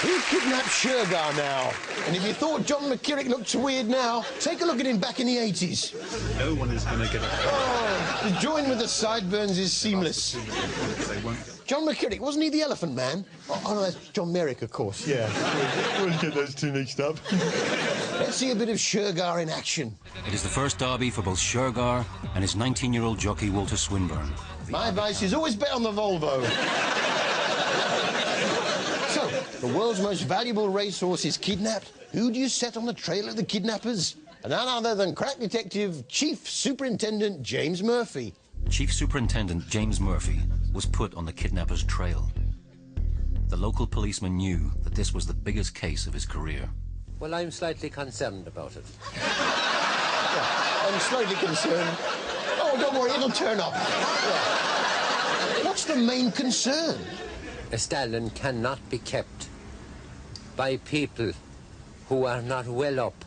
Who kidnapped Shergar now? And if you thought John McKirrick looked weird now, take a look at him back in the 80s. No one is going to get it. Oh, the join with the sideburns is seamless. They won't. John McKirrick, wasn't he the Elephant Man? Oh, no, that's John Merrick, of course, yeah. We'll get those two mixed up. Let's see a bit of Shergar in action. It is the first derby for both Shergar and his 19-year-old jockey, Walter Swinburne. My advice is always bet on the Volvo. So, the world's most valuable racehorse is kidnapped. Who do you set on the trail of the kidnappers? None other than crack detective Chief Superintendent James Murphy. Chief Superintendent James Murphy was put on the kidnappers' trail. The local policeman knew that this was the biggest case of his career. Well, I'm slightly concerned about it. Yeah, I'm slightly concerned. Oh, don't worry, it'll turn up. Yeah. What's the main concern? A stallion cannot be kept by people who are not well up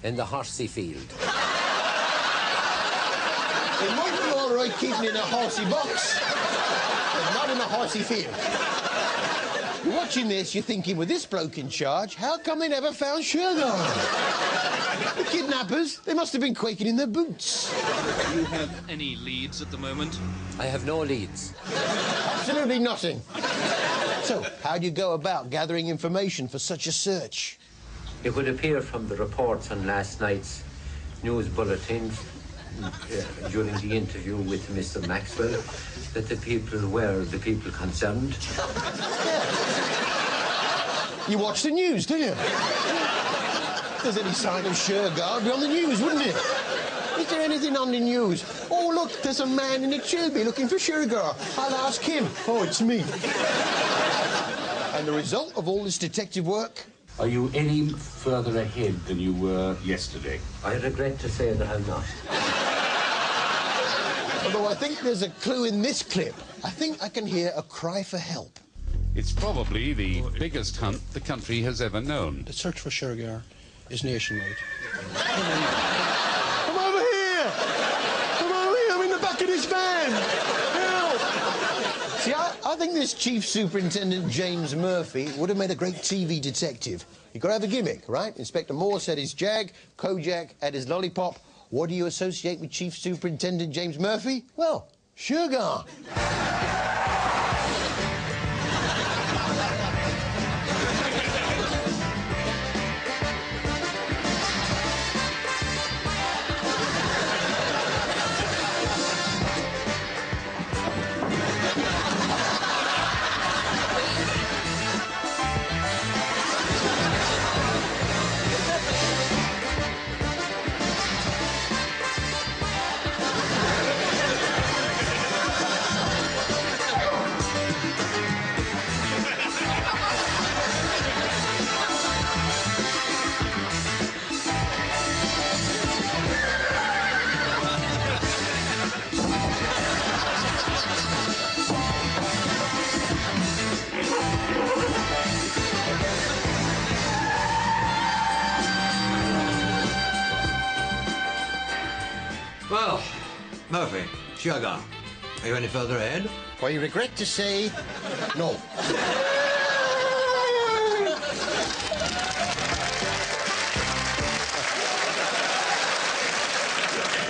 in the horsey field. It might be all right keeping in a horsey box, but not in a horsey field. You're watching this, you're thinking, with this bloke in charge, how come they never found Shergar? The kidnappers, they must have been quaking in their boots. Do you have any leads at the moment? I have no leads. Absolutely nothing. So, how do you go about gathering information for such a search? It would appear from the reports on last night's news bulletins during the interview with Mr. Maxwell that the people were the people concerned. Yeah. You watch the news, do you? If there's any sign of Shergar, it'd be on the news, wouldn't it? Is there anything on the news? Oh, look, there's a man in a chilby looking for Shergar. I'll ask him. Oh, it's me. And the result of all this detective work? Are you any further ahead than you were yesterday? I regret to say that I'm not. Although I think there's a clue in this clip. I think I can hear a cry for help. It's probably the biggest hunt the country has ever known. The search for Shergar is nationwide. Come over here! Come over here, I'm in the back of this van! Help! See, I think this Chief Superintendent James Murphy would have made a great TV detective. You've got to have a gimmick, right? Inspector Morse had his jag, Kojak had his lollipop. What do you associate with Chief Superintendent James Murphy? Well, Shergar. Well, Murphy, Shergar, are you any further ahead? I regret to say, no.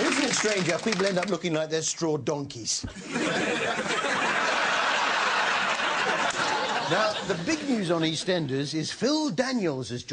Isn't it strange how people end up looking like they're straw donkeys? Now, the big news on EastEnders is Phil Daniels as John.